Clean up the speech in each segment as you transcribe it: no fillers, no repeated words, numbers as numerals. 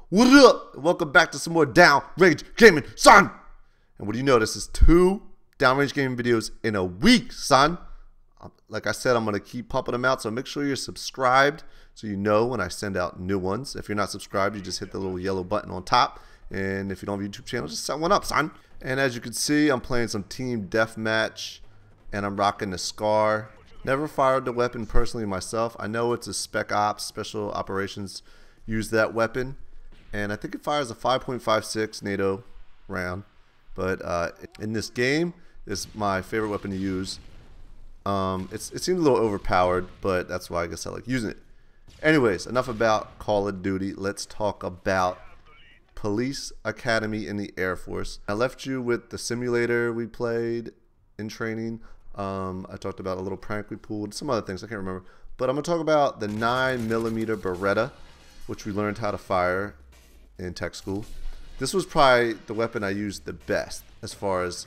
What up? Welcome back to some more Downrange Gaming, son! And what do you know? This is 2 Downrange Gaming videos in a week, son. Like I said, I'm going to keep pumping them out, so make sure you're subscribed so you know when I send out new ones. If you're not subscribed, you just hit the little yellow button on top. And if you don't have a YouTube channel, just set one up, son. And as you can see, I'm playing some Team Deathmatch, and I'm rocking the Scar. Never fired the weapon personally myself. I know it's a Spec Ops, Special Operations, use that weapon. And I think it fires a 5.56 NATO round. But in this game, it's my favorite weapon to use. It seems a little overpowered, but that's why I guess I like using it. Anyways, enough about Call of Duty. Let's talk about Police Academy in the Air Force. I left you with the simulator we played in training. I talked about a little prank we pulled, some other things I can't remember. But I'm going to talk about the 9mm Beretta, which we learned how to fire in tech school. This was probably the weapon I used the best as far as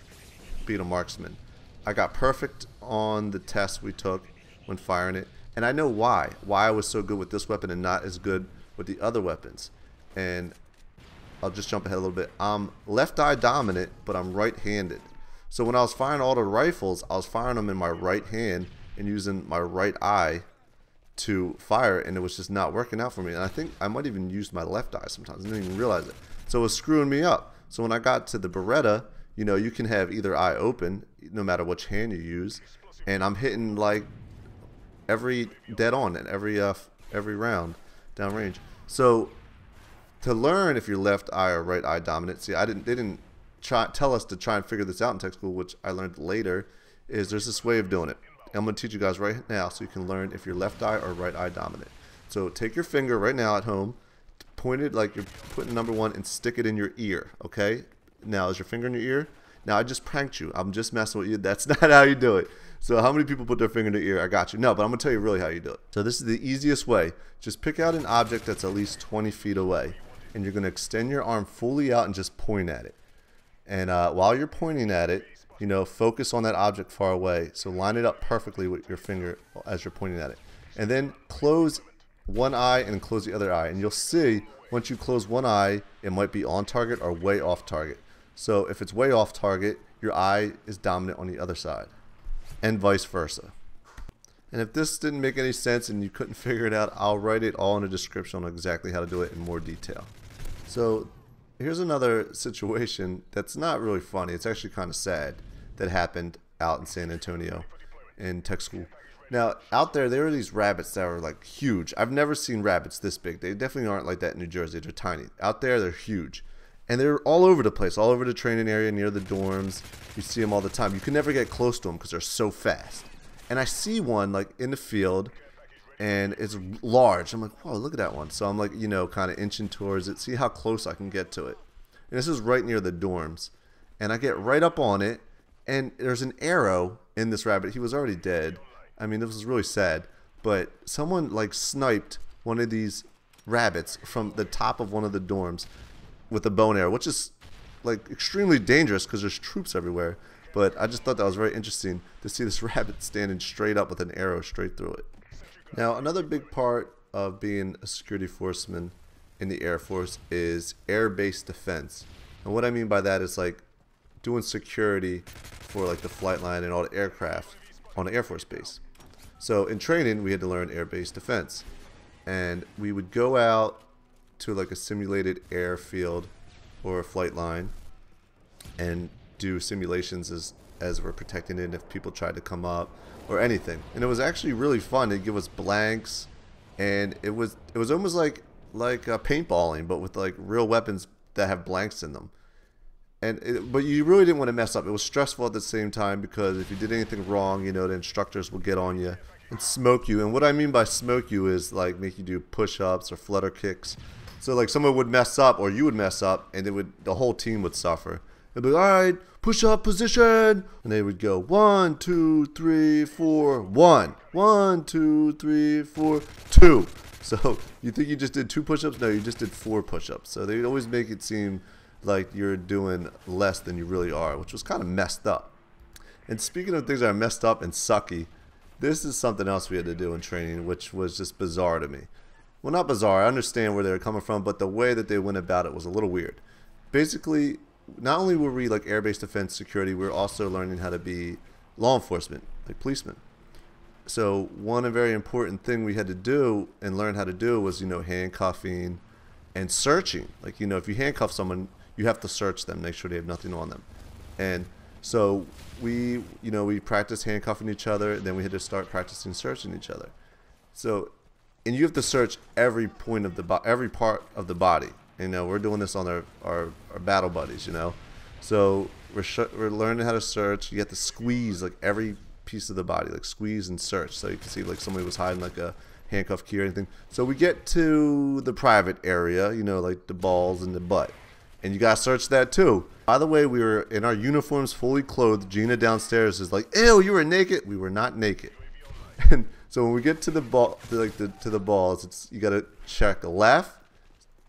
being a marksman. I got perfect on the test we took when firing it, and I know why I was so good with this weapon and not as good with the other weapons. And I'll just jump ahead a little bit. I'm left eye dominant, but I'm right-handed. So when I was firing all the rifles, I was firing them in my right hand and using my right eye to fire, and it was just not working out for me. And I think I might even use my left eye sometimes. I didn't even realize it. So it was screwing me up. So when I got to the Beretta, you know, you can have either eye open, no matter which hand you use, and I'm hitting like every dead on and every round downrange. So to learn if you're left eye or right eye dominant, see, they didn't tell us to try and figure this out in tech school, which I learned later. Is there's this way of doing it. I'm going to teach you guys right now so you can learn if you're left eye or right eye dominant. So take your finger right now at home, point it like you're putting number 1 and stick it in your ear, okay? Now, is your finger in your ear? Now, I just pranked you. I'm just messing with you. That's not how you do it. So how many people put their finger in their ear? I got you. No, but I'm going to tell you really how you do it. So this is the easiest way. Just pick out an object that's at least 20 feet away, and you're going to extend your arm fully out and just point at it. And while you're pointing at it, you know, focus on that object far away. So line it up perfectly with your finger as you're pointing at it. And then close one eye and close the other eye. And you'll see once you close one eye, it might be on target or way off target. So if it's way off target, your eye is dominant on the other side. And vice versa. And if this didn't make any sense and you couldn't figure it out, I'll write it all in the description on exactly how to do it in more detail. So here's another situation that's not really funny. It's actually kind of sad that happened out in San Antonio in tech school. Now, out there were these rabbits that were like huge. I've never seen rabbits this big. They definitely aren't like that in New Jersey. They're tiny. Out there, they're huge. And they're all over the place, all over the training area, near the dorms. You see them all the time. You can never get close to them because they're so fast. And I see one like in the field, and it's large. I'm like, whoa, look at that one. So I'm like, you know, kind of inching towards it, see how close I can get to it. And this is right near the dorms. And I get right up on it, and there's an arrow in this rabbit. He was already dead. I mean, this was really sad. But someone like sniped one of these rabbits from the top of one of the dorms with a bow and arrow, which is like extremely dangerous because there's troops everywhere. But I just thought that was very interesting to see this rabbit standing straight up with an arrow straight through it. Now, another big part of being a security forceman in the Air Force is air-based defense. And what I mean by that is like doing security for like the flight line and all the aircraft on an Air Force base. So in training, we had to learn air-based defense. And we would go out to like a simulated airfield or a flight line and do simulations as we're protecting it if people tried to come up or anything. And it was actually really fun. They'd give us blanks, and it was almost like paintballing, but with like real weapons that have blanks in them. But you really didn't want to mess up. It was stressful at the same time because if you did anything wrong, you know, the instructors would get on you and smoke you. And what I mean by smoke you is like make you do push-ups or flutter kicks. So like someone would mess up or you would mess up, and the whole team would suffer. They'd be like, all right, push up position, and they would go 1, 2, 3, 4, 1, 1, 2, 3, 4, 2. So you think you just did 2 push-ups? No, you just did 4 push-ups. So they'd always make it seem like you're doing less than you really are, which was kind of messed up. And speaking of things that are messed up and sucky, this is something else we had to do in training, which was just bizarre to me. well, not bizarre. I understand where they were coming from, but the way that they went about it was a little weird. Basically, not only were we like air-based defense security, we were also learning how to be law enforcement, like policemen. So one very important thing we had to do and learn how to do was, handcuffing and searching. Like, if you handcuff someone, you have to search them, make sure they have nothing on them. And so we practiced handcuffing each other, then we had to start practicing searching each other. So, and you have to search every point of every part of the body. We're doing this on our battle buddies, So we're learning how to search. You have to squeeze like every piece of the body, like squeeze and search. So you can see like somebody was hiding like a handcuff key or anything. So we get to the private area, like the balls and the butt. And you gotta search that too. By the way, we were in our uniforms, fully clothed. Gina downstairs is like, "Ew, you were naked." We were not naked. And so when we get to the ball, to the balls, you gotta check left.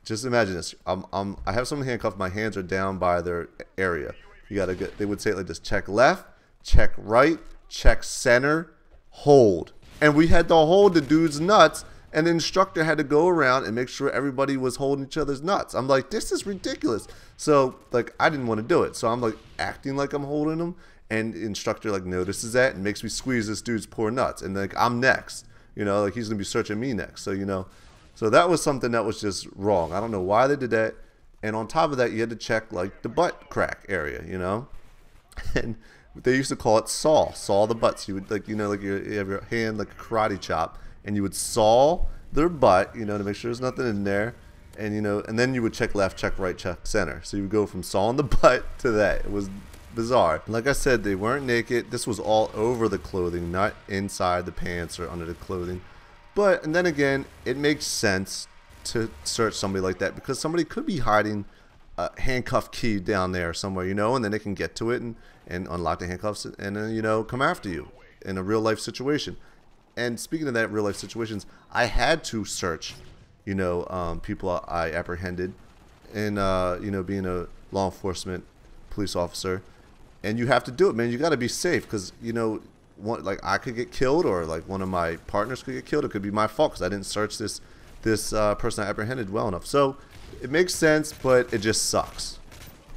Just imagine this. I have someone handcuffed. My hands are down by their area. You gotta get. They would say it like this: check left, check right, check center, hold. And we had to hold the dude's nuts. And the instructor had to go around and make sure everybody was holding each other's nuts. I'm like, this is ridiculous. So, like, I didn't want to do it. So I'm, like, acting like I'm holding them. And the instructor, like, notices that and makes me squeeze this dude's poor nuts. And, like, I'm next. Like, he's going to be searching me next. So, so that was something that was just wrong. I don't know why they did that. And on top of that, you had to check, like, the butt crack area, And they used to call it saw the butts. You would, like, you have your hand like a karate chop. And you would saw their butt, to make sure there's nothing in there. And, and then you would check left, check right, check center. So you would go from sawing the butt to that. It was bizarre. Like I said, they weren't naked. This was all over the clothing, not inside the pants or under the clothing. And then again, it makes sense to search somebody like that because somebody could be hiding a handcuff key down there somewhere, and then they can get to it and unlock the handcuffs and then, come after you in a real life situation. And speaking of that real life situations, I had to search, people I apprehended and, being a law enforcement police officer. And you have to do it, man. You got to be safe because, like I could get killed or like one of my partners could get killed. It could be my fault because I didn't search this person I apprehended well enough. So it makes sense, but it just sucks.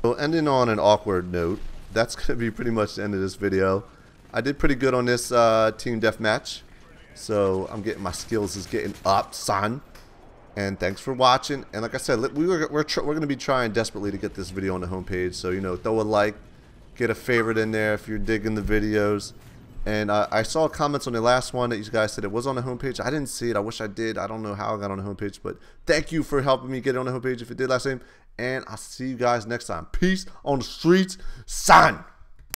So ending on an awkward note, that's going to be pretty much the end of this video. I did pretty good on this team deathmatch. So I'm getting my skills is getting up, son. And thanks for watching. And like I said, we're going to be trying desperately to get this video on the homepage. So throw a like, get a favorite in there if you're digging the videos. And I saw comments on the last one that you guys said it was on the homepage. I didn't see it. I wish I did. I don't know how I got on the homepage, but thank you for helping me get it on the homepage if it did last time. And I'll see you guys next time. Peace on the streets, son.